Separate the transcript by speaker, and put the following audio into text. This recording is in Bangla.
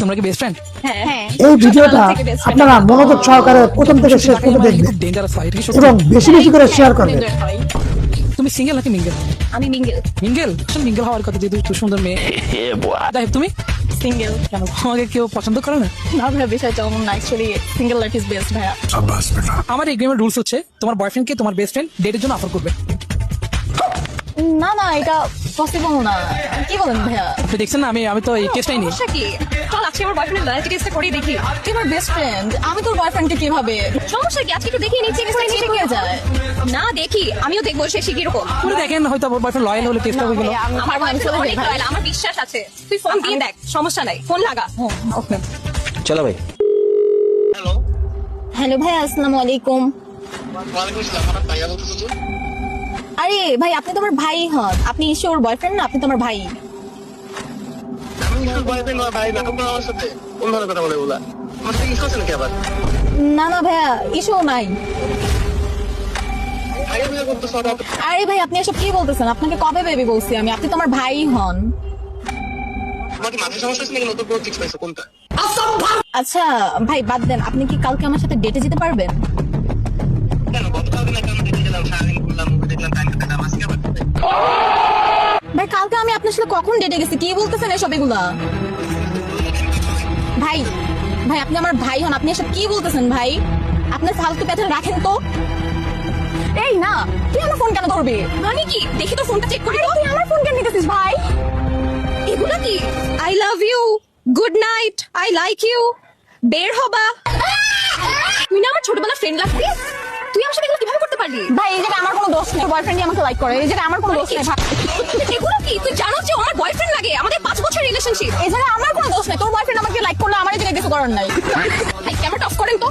Speaker 1: তোমরা কি বেস্ট ফ্রেন্ড?
Speaker 2: হ্যাঁ
Speaker 3: এই ভিডিওটা আপনারা মনোযোগ সহকারে প্রথম থেকে শেষ পর্যন্ত দেখবেন
Speaker 1: ডেঞ্জারাস হয়, এটা কি
Speaker 3: এবং
Speaker 1: সত্যি?
Speaker 3: বেশি বেশি করে শেয়ার করবেন।
Speaker 1: তুমি সিঙ্গেল নাকি মিঙ্গেল?
Speaker 2: আমি মিঙ্গেল
Speaker 1: মিঙ্গেল? মিঙ্গেল হওয়ার কথা, যেহেতু তুই সুন্দর মেয়ে। যাই হোক, তুমি
Speaker 2: সিঙ্গেল
Speaker 1: কেন, তোমাকে কেউ পছন্দ করে না?
Speaker 2: না ভাইয়া, বিষয়টা এমন না। Actually single life is best ভাইয়া।
Speaker 1: আমার এগ্রিমেন্ট রুলস হচ্ছে তোমার বয়ফ্রেন্ডকে তোমার বেস্ট ফ্রেন্ড ডেটের জন্য অফার করবে।
Speaker 2: না না, এটা পসিবল না। কি বলেন ভাইয়া?
Speaker 1: আপনি দেখছেন না, আমি তো এই কেসটাই নিই।
Speaker 2: সমস্যা কি? চল আজকে আমার বয়ফ্রেন্ডের লয়্যালটি টেস্টটা করে দেখি। তুই আমার বেস্ট ফ্রেন্ড, আমি তোর বয়ফ্রেন্ডকে কিভাবে? সমস্যা কি? আজকে একটু দেখিয়ে নিচ্ছি, চেক হয়ে যায়। না দেখি, আমিও দেখবো সে শিখি রকম।
Speaker 1: পুরো দেখেন, হয়তো আমার বয়ফ্রেন্ড লয়াল হলে টেস্টটা হয়ে গেল।
Speaker 2: আমার বয়ফ্রেন্ড অনেক লয়াল, আমার বিশ্বাস আছে। তুই ফোন দিয়ে দেখ, সমস্যা নাই, ফোন লাগা।
Speaker 1: ওকে,
Speaker 4: চলো ভাই।
Speaker 5: হ্যালো,
Speaker 2: হ্যালো ভাই, আসসালামু আলাইকুম।
Speaker 5: ওয়ালাইকুম আসসালাম। আমার ভাইয়া বলতেছো তো?
Speaker 2: আরে ভাই, আপনি তো আমার ভাই হন। আপনি এসে ওর বয়ফ্রেন্ড না, আপনি তো আমার ভাই।
Speaker 5: আমি তোর বয়ফ্রেন্ড না, ভাই নাটক করো আমার সাথে। কোন ধরনের কথা বলে বলা? আমার সাথে ইস্যু আছে নাকি আবার?
Speaker 2: না না ভাইয়া, ইস্যু নাই।
Speaker 5: ভাইয়া ভাইয়া করতেছো আর
Speaker 2: আরে ভাই, আপনি এসব কি বলতেছেন? আপনাকে কবে বেবি বলছি আমি? আপনি তো আমার ভাই হন।
Speaker 5: তোমার কি মাথায় সমস্যা আছে নাকি? নতুন কোনো চিক্স পাইছো কোনটা?
Speaker 2: আচ্ছা ভাই, বাদ দেন। আপনি কি কালকে আমার সাথে ডেটে যেতে পারবেন?
Speaker 5: কেন গতকালকে নাকি আমরা দেখে গেলাম, সারাদিন ঘুরলাম, মুভি দেখলাম, টাইম কাটালাম, আজকে আবার কোথায়?
Speaker 2: ভাই কালকে আমি আপনার সাথে কখন ডেটে গেছি? কি বলতেছেন এসব এগুলা? ভাই ভাই, আপনি আমার ভাই হন। আপনি এসব কি বলতেছেন ভাই? আপনার ফালতু পেছনে রাখেন তো। এই না, তুই আমার ফোন কেন ধরবি? মানে কি? দেখি তো ফোনটা চেক করে। তুই আমার ফোন কেন নিতেছিস ভাই? এগুলা কি? I love you, good night, I like you, বের হবা। তুই না আমার ছোটবেলার ফ্রেন্ড লাগতি। তুই আমার সাথে এগুলো কিভাবে করতে পারলি? ভাই এই জায়গায় আমার কোনো দোষ নেই। বয়ফ্রেন্ডই আমাকে লাইক করে। এই জায়গায় আমার কোনো দোষ নেই ভাই। এগুলো কি? তুই জানো যে ও আমার বয়ফ্রেন্ড লাগে? আমাদের 5 বছর রিলেশনশিপ। এই জায়গায় আমার কোনো দোষ নেই। তোর বয়ফ্রেন্ড আমাকে লাইক করলে আমার এই জায়গায় কিছু করার নাই। ভাই ক্যামেরাটা অফ করেন তো।